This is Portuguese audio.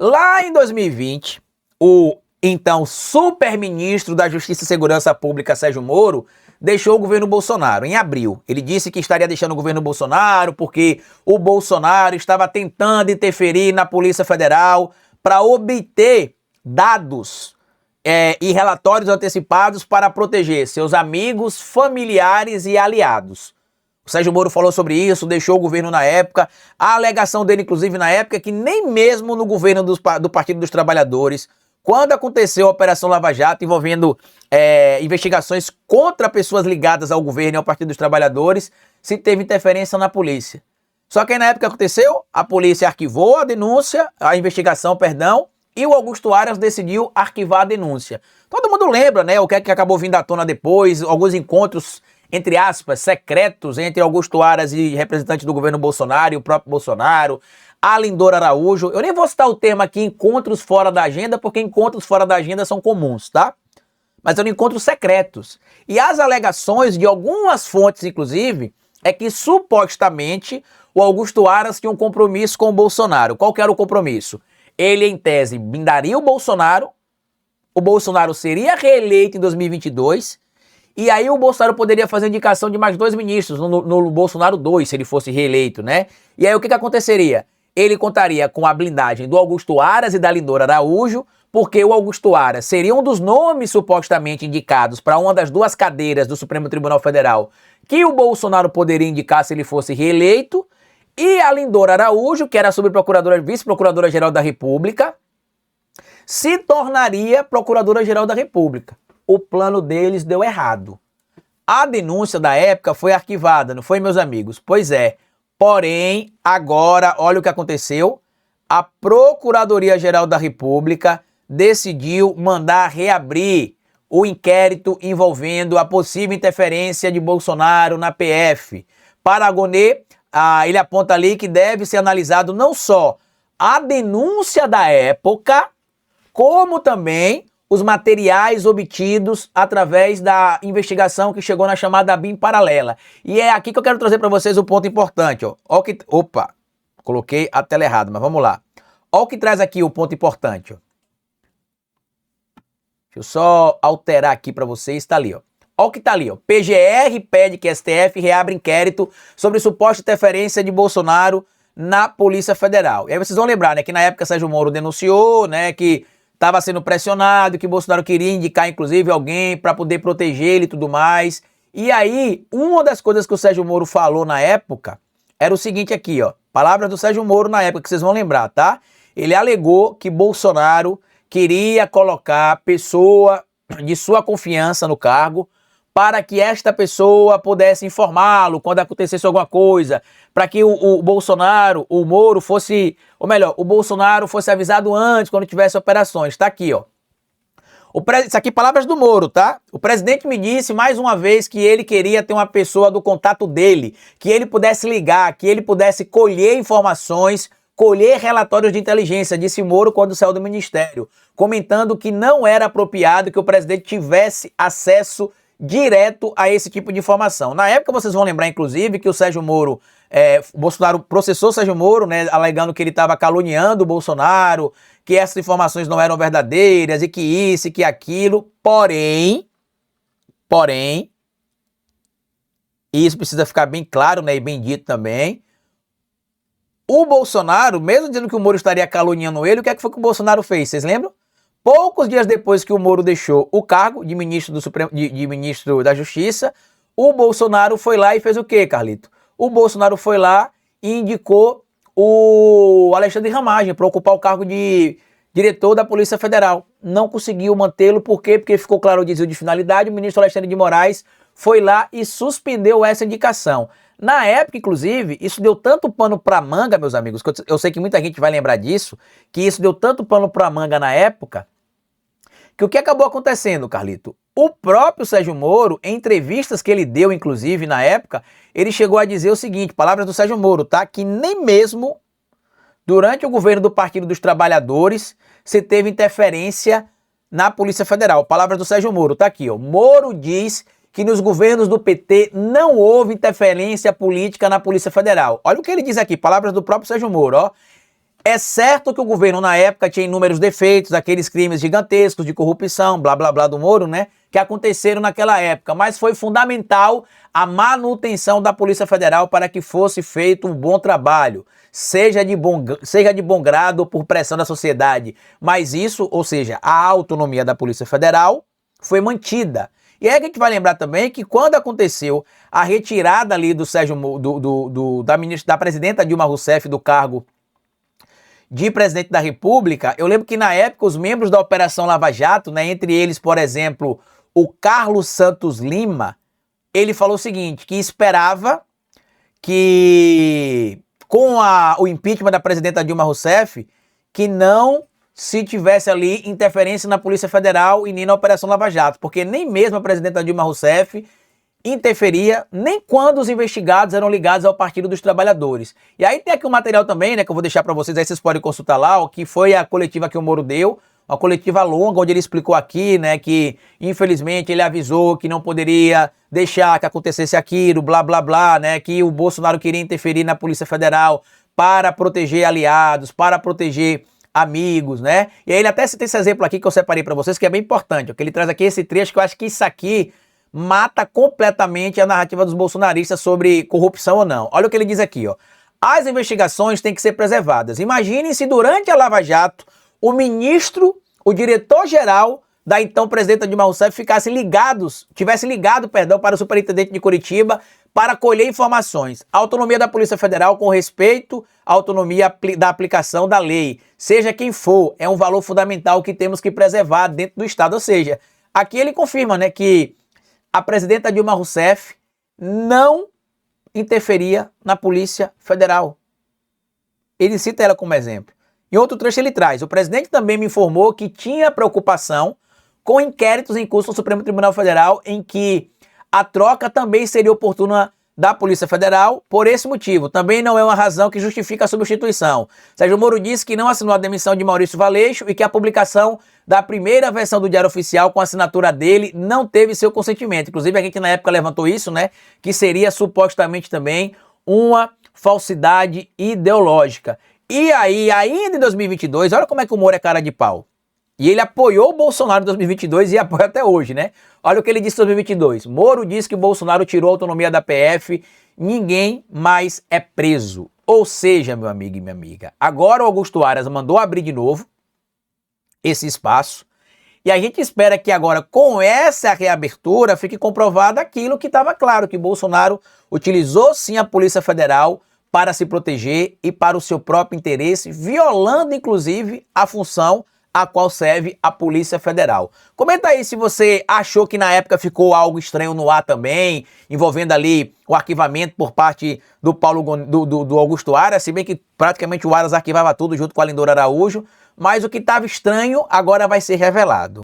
Lá em 2020, o então super-ministro da Justiça e Segurança Pública, Sérgio Moro, deixou o governo Bolsonaro em abril. Ele disse que estaria deixando o governo Bolsonaro porque o Bolsonaro estava tentando interferir na Polícia Federal para obter dados e relatórios antecipados para proteger seus amigos, familiares e aliados. O Sérgio Moro falou sobre isso, deixou o governo na época. A alegação dele, inclusive, na época, é que nem mesmo no governo do Partido dos Trabalhadores, quando aconteceu a Operação Lava Jato, envolvendo investigações contra pessoas ligadas ao governo e ao Partido dos Trabalhadores, se teve interferência na polícia. Só que aí, na época que aconteceu, a polícia arquivou a investigação, e o Augusto Aras decidiu arquivar a denúncia. Todo mundo lembra, né, o que é que acabou vindo à tona depois, alguns encontros, entre aspas, secretos entre Augusto Aras e representantes do governo Bolsonaro e o próprio Bolsonaro, a Lindora Araújo. Eu nem vou citar o termo aqui, encontros fora da agenda, porque encontros fora da agenda são comuns, tá? Mas eram encontros secretos. E as alegações de algumas fontes, inclusive, é que supostamente o Augusto Aras tinha um compromisso com o Bolsonaro. Qual que era o compromisso? Ele, em tese, blindaria o Bolsonaro seria reeleito em 2022, e aí o Bolsonaro poderia fazer indicação de mais 2 ministros no Bolsonaro 2, se ele fosse reeleito, né? E aí o que aconteceria? Ele contaria com a blindagem do Augusto Aras e da Lindora Araújo, porque o Augusto Aras seria um dos nomes supostamente indicados para uma das 2 cadeiras do Supremo Tribunal Federal que o Bolsonaro poderia indicar se ele fosse reeleito, e a Lindora Araújo, que era a vice-procuradora-geral da República, se tornaria procuradora-geral da República. O plano deles deu errado. A denúncia da época foi arquivada, não foi, meus amigos? Pois é. Porém, agora, olha o que aconteceu. A Procuradoria-Geral da República decidiu mandar reabrir o inquérito envolvendo a possível interferência de Bolsonaro na PF. Paragonê, ele aponta ali que deve ser analisado não só a denúncia da época, como também os materiais obtidos através da investigação que chegou na chamada BIM paralela. E é aqui que eu quero trazer para vocês um ponto importante. Opa, coloquei a tela errada, mas vamos lá. Olha o que traz aqui o ponto importante. Deixa eu só alterar aqui para vocês, está ali, ó. Olha o que está ali, ó. PGR pede que STF reabra inquérito sobre suposta interferência de Bolsonaro na Polícia Federal. E aí vocês vão lembrar, né, que na época Sérgio Moro denunciou, né, que estava sendo pressionado, que Bolsonaro queria indicar, inclusive, alguém para poder proteger ele e tudo mais. E aí, uma das coisas que o Sérgio Moro falou na época era o seguinte aqui, ó. Palavras do Sérgio Moro na época, que vocês vão lembrar, tá? Ele alegou que Bolsonaro queria colocar pessoa de sua confiança no cargo para que esta pessoa pudesse informá-lo quando acontecesse alguma coisa, para que o Bolsonaro, o Moro fosse, ou melhor, o Bolsonaro fosse avisado antes quando tivesse operações. Tá aqui, ó. Isso aqui palavras do Moro, tá? O presidente me disse mais uma vez que ele queria ter uma pessoa do contato dele, que ele pudesse ligar, que ele pudesse colher informações, colher relatórios de inteligência, disse Moro quando saiu do ministério, comentando que não era apropriado que o presidente tivesse acesso direto a esse tipo de informação. Na época, vocês vão lembrar, inclusive, que o Sérgio Moro, Bolsonaro processou o Sérgio Moro, né, alegando que ele estava caluniando o Bolsonaro, que essas informações não eram verdadeiras, e que isso, e que aquilo. Porém, e isso precisa ficar bem claro, né, e bem dito também, o Bolsonaro, mesmo dizendo que o Moro estaria caluniando ele, o que é que foi que o Bolsonaro fez? Vocês lembram? Poucos dias depois que o Moro deixou o cargo de ministro de ministro da Justiça, o Bolsonaro foi lá e fez o quê, Carlito? O Bolsonaro foi lá e indicou o Alexandre Ramagem para ocupar o cargo de diretor da Polícia Federal. Não conseguiu mantê-lo, por quê? Porque ficou claro o desvio de finalidade, o ministro Alexandre de Moraes foi lá e suspendeu essa indicação. Na época, inclusive, isso deu tanto pano pra manga, meus amigos, que eu sei que muita gente vai lembrar disso, que isso deu tanto pano pra manga na época, que o que acabou acontecendo, Carlito? O próprio Sérgio Moro, em entrevistas que ele deu, inclusive, na época, ele chegou a dizer o seguinte, palavras do Sérgio Moro, tá? Que nem mesmo durante o governo do Partido dos Trabalhadores se teve interferência na Polícia Federal. Palavras do Sérgio Moro, tá aqui, ó. Moro diz que nos governos do PT não houve interferência política na Polícia Federal. Olha o que ele diz aqui, palavras do próprio Sérgio Moro, ó. É certo que o governo na época tinha inúmeros defeitos, aqueles crimes gigantescos de corrupção, blá blá blá do Moro, né? Que aconteceram naquela época, mas foi fundamental a manutenção da Polícia Federal para que fosse feito um bom trabalho, seja de bom grado ou por pressão da sociedade. Mas isso, ou seja, a autonomia da Polícia Federal foi mantida. E aí a gente vai lembrar também que quando aconteceu a retirada ali do da presidenta Dilma Rousseff do cargo de presidente da República, eu lembro que na época os membros da Operação Lava Jato, né, entre eles, por exemplo, o Carlos Santos Lima, ele falou o seguinte, que esperava que com o impeachment da presidenta Dilma Rousseff, que não se tivesse ali interferência na Polícia Federal e nem na Operação Lava Jato, porque nem mesmo a presidenta Dilma Rousseff interferia nem quando os investigados eram ligados ao Partido dos Trabalhadores. E aí tem aqui um material também, né, que eu vou deixar para vocês, aí vocês podem consultar lá, ó, que foi a coletiva que o Moro deu, uma coletiva longa, onde ele explicou aqui, né, que infelizmente ele avisou que não poderia deixar que acontecesse aquilo, blá blá blá, né, que o Bolsonaro queria interferir na Polícia Federal para proteger aliados, para proteger amigos, né? E aí ele até cita esse exemplo aqui que eu separei para vocês, que é bem importante, ó, que ele traz aqui esse trecho que eu acho que isso aqui mata completamente a narrativa dos bolsonaristas sobre corrupção ou não. Olha o que ele diz aqui, ó. As investigações têm que ser preservadas. Imaginem se durante a Lava Jato, o diretor-geral da então presidenta Dilma Rousseff tivesse ligado, para o superintendente de Curitiba para colher informações. A autonomia da Polícia Federal com respeito à autonomia da aplicação da lei. Seja quem for, é um valor fundamental que temos que preservar dentro do Estado. Ou seja, aqui ele confirma, né, que a presidenta Dilma Rousseff não interferia na Polícia Federal. Ele cita ela como exemplo. Em outro trecho ele traz, o presidente também me informou que tinha preocupação com inquéritos em curso no Supremo Tribunal Federal em que a troca também seria oportuna da Polícia Federal. Por esse motivo, também não é uma razão que justifica a substituição. Sérgio Moro disse que não assinou a demissão de Maurício Valeixo e que a publicação da primeira versão do Diário Oficial com a assinatura dele não teve seu consentimento. Inclusive a gente na época levantou isso, né? Que seria supostamente também uma falsidade ideológica. E aí, ainda em 2022, olha como é que o Moro é cara de pau. E ele apoiou o Bolsonaro em 2022 e apoia até hoje, né? Olha o que ele disse em 2022. Moro disse que o Bolsonaro tirou a autonomia da PF, ninguém mais é preso. Ou seja, meu amigo e minha amiga, agora o Augusto Aras mandou abrir de novo esse espaço. E a gente espera que agora, com essa reabertura, fique comprovado aquilo que estava claro, que Bolsonaro utilizou sim a Polícia Federal para se proteger e para o seu próprio interesse, violando inclusive a função a qual serve a Polícia Federal. Comenta aí se você achou que na época ficou algo estranho no ar também, envolvendo ali o arquivamento por parte do do Augusto Aras, se bem que praticamente o Aras arquivava tudo junto com a Lindora Araújo, mas o que estava estranho agora vai ser revelado.